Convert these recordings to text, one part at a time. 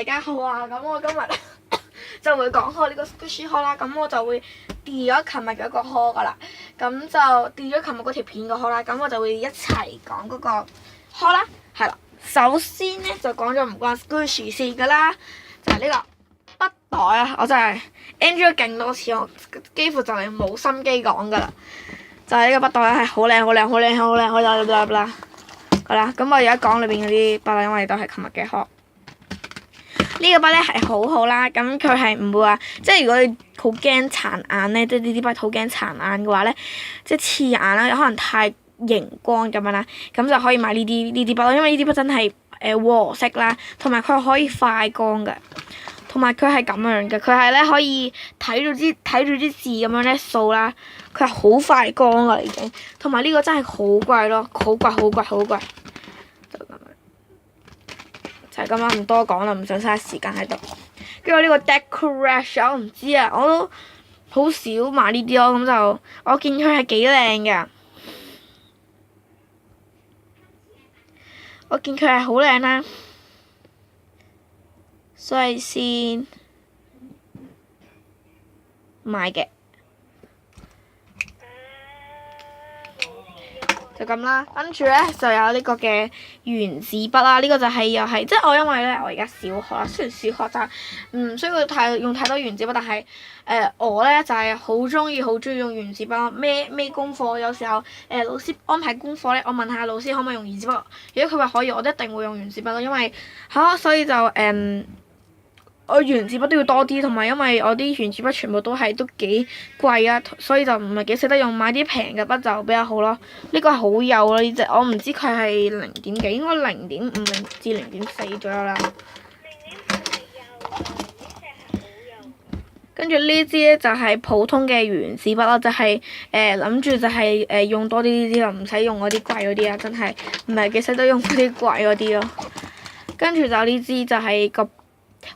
大家好啊！咁我今日就會講開呢個 Squishy haul 啦，咁我就會 delete 咗琴日嘅一個 haul 噶啦，咁就 delete 咗琴日嗰條片個 haul 啦，咁我就會一齊講嗰個 haul 啦，係啦。首先咧就講咗唔關 Squishy 事噶啦，就係呢個筆袋啊！我真係 NG 咗勁多次，我幾乎就係冇心機講噶啦。就係呢個筆袋係好靚，好靚，好靚，好靚，好靚，好啦，咁我而家講裏邊嗰啲筆啦，因為都係琴日嘅 haul。呢個筆咧係好好啦，咁佢係唔會話，即係如果你好驚殘眼咧，即係呢啲筆好驚殘眼嘅話咧，即係刺眼啦，有可能太熒光咁樣啦，咁就可以買呢啲筆咯，因為呢啲筆真係和色啦，同埋佢可以快乾嘅，同埋佢係咁樣嘅，佢係咧可以睇住啲字咁樣咧掃啦，佢係好快乾噶已經，同埋呢個真係好貴咯，好貴。就係咁啦，唔多講啦，唔想嘥時間喺度。跟住呢個 Decoration 我唔知啊，我都好少買呢啲咯。咁就我見佢係幾靚㗎，我見佢係好靚啦，所以先買嘅。就咁啦，跟住咧就有呢個嘅原子筆啦，呢個就係又係即係我因為咧我而家小學啦，雖然小學就唔需要用太多原子筆，但係我咧就係好中意用原子筆咯。咩功課有時候老師安排功課咧，我問下老師可唔可以用原子筆，如果佢話可以，我一定會用原子筆咯，因為所以就我原子筆都要多啲，同埋因為我啲原子筆全部都幾貴啊，所以就唔係幾捨得用，買啲平嘅筆就比較好咯。呢個係好幼咯，呢隻我唔知佢係0點幾，應該0.5至0.4左右啦。跟住呢支咧就係普通嘅原子筆咯，就係諗住就係用多啲呢啲咯，唔使用嗰啲貴嗰啲啊，真係唔係幾捨得用嗰啲貴嗰啲咯。跟住就呢支就係個。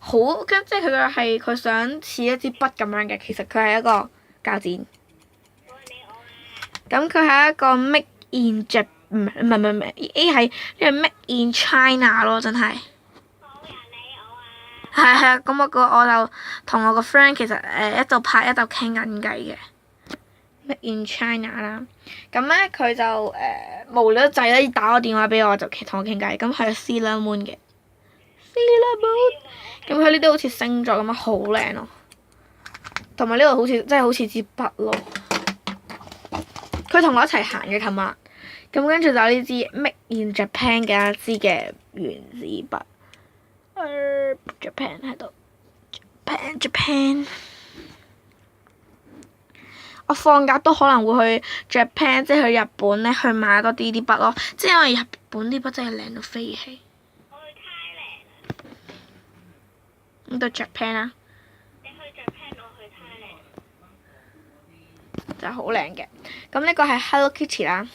好，即係佢想似一支筆咁樣嘅，其實佢係一個膠剪。咁佢係一個 Make in Japan， 唔係 A 係呢個 Make in China 咯，真係。係啊，咁我就同我個 friend 其實一度拍一度傾緊偈嘅 Make in China 啦。咁咧佢就無聊得滯咧，打個電話俾我就同我傾偈。咁係 Sailor Moon 嘅。咁佢呢啲好似星座咁樣，好靚咯，同埋呢個真係好似支筆咯。佢同我一齊行嘅琴日，咁跟住就呢支 Make in Japan 嘅一支嘅原子筆，Japan 喺度 ，Japan。我放假都可能會去 Japan， 即係去日本咧，去買多啲筆咯。即係因為日本啲筆真係靚到飛起。咁到 Japan 啦，你去 Japan， 我去 Thailand， 就係好靚嘅。咁呢個係 Hello Kitty 啦，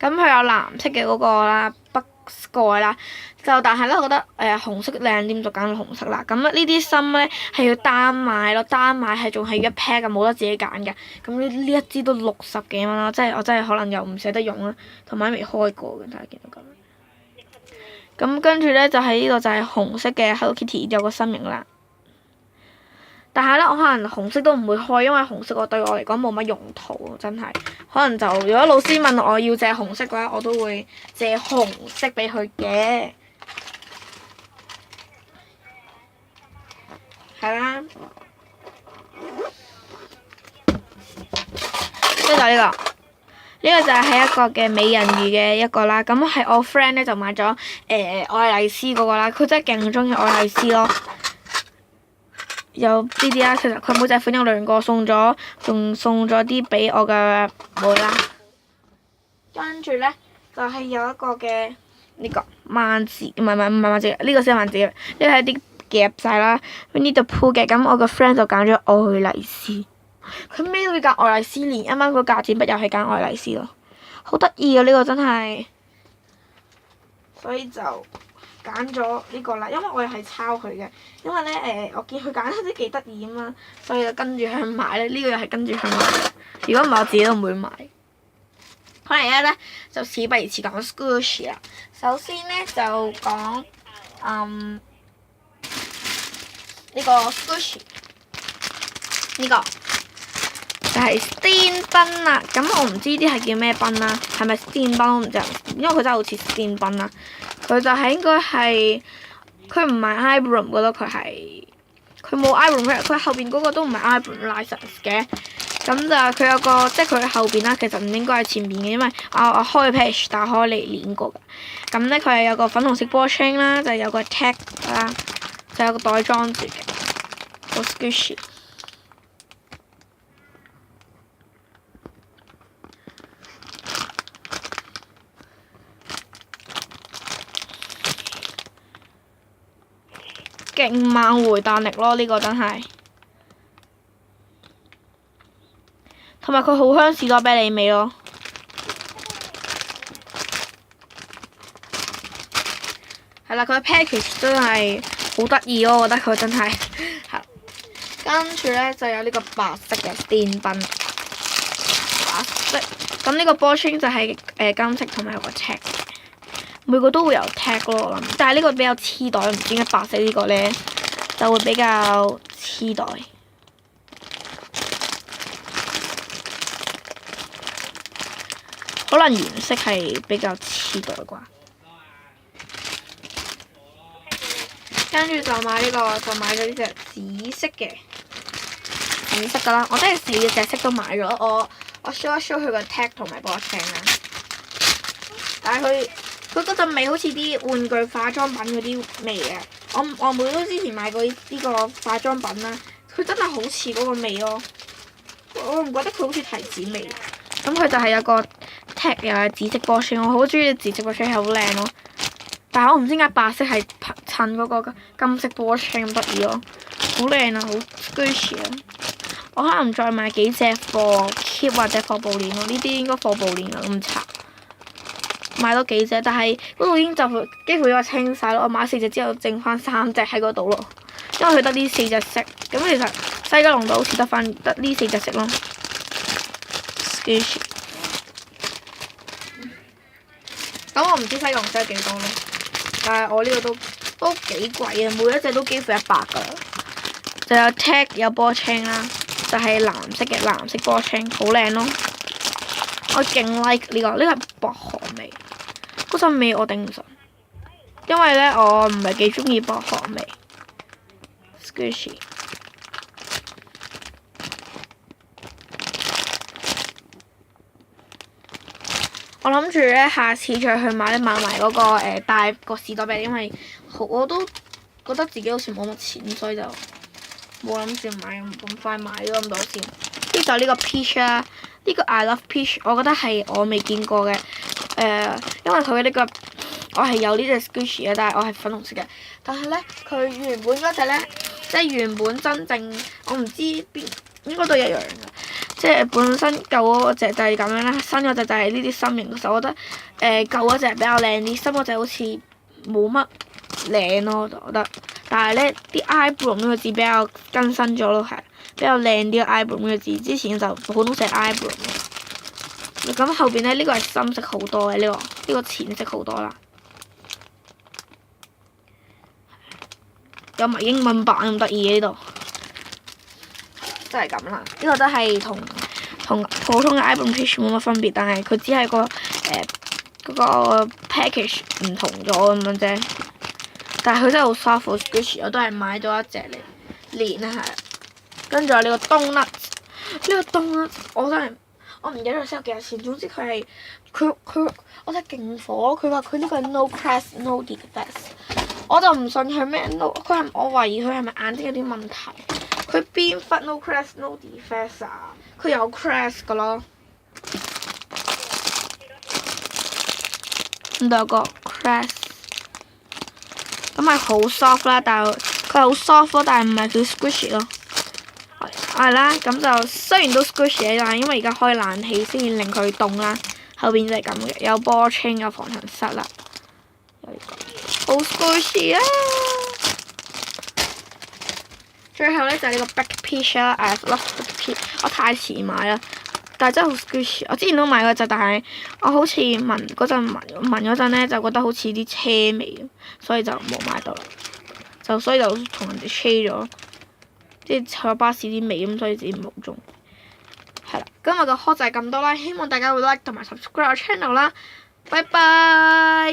咁佢有藍色嘅嗰個啦，筆蓋啦，但係咧我覺得紅色靚啲，就揀紅色啦。咁呢啲芯咧係要單買咯，單買係仲係一 pair 嘅，冇得自己揀嘅。咁呢一支都60幾蚊啦，即係我真係可能又唔捨得用啦，同埋未開過嘅，大家見到咁。咁跟住咧就係呢個就係紅色嘅 Hello Kitty 有個身形啦，但係咧我可能紅色都唔會開，因為紅色對我嚟講冇乜用途，真係可能就如果老師問我要借紅色嘅話，我都會借紅色俾佢嘅，係啦，跟住呢個。呢個就係一個嘅美人魚嘅一個啦，咁係我 friend 咧就買咗愛麗絲嗰個啦，佢真係勁中意愛麗絲咯。有呢啲啦，其實佢每隻款有2個，仲送咗啲俾我嘅妹啦。跟住咧就係有一個嘅呢個萬字，唔係萬字，呢個先係萬字，呢個係啲夾晒啦，呢度鋪嘅。咁我個 friend 就揀咗愛麗絲。佢咩都會揀愛麗絲，連啱啱個夾剪筆又係揀愛麗絲咯，好得意啊！呢個真係，所以就揀咗呢個啦。因為我又係抄佢嘅，因為咧我見佢揀得都幾得意啊嘛，所以就跟住去買咧。呢個又係跟住去買嘅，如果唔係我自己都唔會買。可能而家咧就事不宜遲講 Squishy 啦。首先咧就講呢個 Squishy 呢個就係 Steam 賓啦。咁我唔知呢啲係叫咩賓啦，係咪 Steam 賓我唔知，因為佢真係好似 Steam 賓啦。佢就係應該係佢唔係 Eyebrow 覺得佢冇 Eyebrow， 佢後邊嗰個都唔係 Eyebrow license 嘅。咁就佢有個即係佢後邊啦，其實唔應該係前邊嘅，因為我開 page 打開嚟練過㗎。咁咧佢係有個粉紅色波 chain 啦，就有個 tag 啦，就有個袋裝住嘅個 Squishy。勁慢回彈力咯，呢個真係。同埋佢好香士多啤梨味咯。係啦，佢嘅 package 真係好得意咯，我覺得佢真係。係。跟住咧就有呢個白色嘅電賓，白色。咁呢個波 chain 就係金色同埋有個 tag。每個都會有 tag 咯，我諗，但係呢個比較黐袋，唔知點解白色呢個咧就會比較黐袋。可能顏色係比較黐袋啩。跟住就買呢個，就買咗呢隻紫色嘅，紫色㗎啦。我真係4隻色都買咗。我 show 一 show 佢個 tag 同埋波 chain 啦。但係佢嗰陣味好似啲玩具化妝品嗰啲味啊！我妹都之前買過呢個化妝品啦，佢真係好似嗰個味咯。我唔覺得佢好似提子味。咁佢就係有個 tag 又係紫色波 chain，我好中意紫色波 chain，好靚咯。但係我唔知點解白色係襯嗰個金色波 chain 咁得意咯，好靚啊，好 Squishy 啊！我可能再買幾隻貨 keep 或者貨布鏈咯，呢啲應該貨布鏈啊，咁查。買多幾隻，但係嗰度已經就幾乎已經清晒咯。我買4隻之後，剩翻3隻喺嗰度咯。因為佢得呢4隻色，咁其實西九龍就好似得呢4隻色咯。Squishy。咁我唔知西九龍色幾多咯，但係我呢個都幾貴啊，每一隻都幾乎100㗎啦。就有 tag 有波 chain 啦，就係藍色嘅藍色波 chain，好靚咯。我勁 like 呢個係薄荷味。嗰陣味我頂唔順，因為咧我唔係幾中意薄荷味。Squishy。我諗住咧下次再去買埋嗰個大個士多啤梨，因為我都覺得自己好似冇乜錢，所以就冇諗住買咁快買咗咁多先。呢就呢個 peach 啦，呢個 I love peach， 我覺得係我未見過嘅。因為佢呢個我係有呢隻 Squishy 嘅，但係我係粉紅色嘅。但係咧，佢原本嗰隻咧，即係原本真正我唔知邊應該都一樣嘅，即係本身舊嗰隻就係咁樣啦，新嗰隻就係呢啲心形。其實我覺得舊嗰隻比較靚啲，新嗰隻好似冇乜靚咯，我覺得。但係咧啲 eyebrow 呢個字比較更新咗咯，係比較靚啲嘅 eyebrow 呢個字，之前就普通寫 eyebrow。咁後邊咧呢個係深色好多嘅，呢個淺色好多啦，有埋英文版咁得意嘅呢度，真係咁啦。呢個都係同普通嘅 eyebrow peach 冇乜分別，但係佢只係嗰個 package 唔同咗咁樣啫。但係佢真係好 soft Squishy， 我都係買咗一隻嚟練啦，係。跟住有呢個 donut， 呢個 donut 我唔記得咗先有幾多錢，總之佢係佢我真係勁火，佢話佢呢個係 no crest no defect， 我就唔信佢咩 no， 我懷疑佢係咪眼睛有啲問題，佢邊忽 no crest no defect 啊？佢有 crest 噶咯，咁就有個 crest， 咁係好 soft 啦，但係佢係好 soft 咯，但係唔係叫 Squishy 咯。係啦，咁就雖然都 Squishy， 但係因為而家開冷氣先至令佢凍啦。後邊就係咁嘅，有波 chain 有防塵塞啦，有呢個好 Squishy 啊！最後咧就係呢個 Black Peach 啦，I love Black Peach， 我太遲買啦，但係真係好 Squishy。我之前都買過隻，但係我好似聞嗰陣咧就覺得好似啲車味，所以就冇買到啦。所以就同人哋 share 咗。即係坐巴士啲味咁，所以自己唔好中。係啦，今日嘅課就係咁多啦，希望大家會 like 同埋 subscribe 我 channel 啦，拜拜。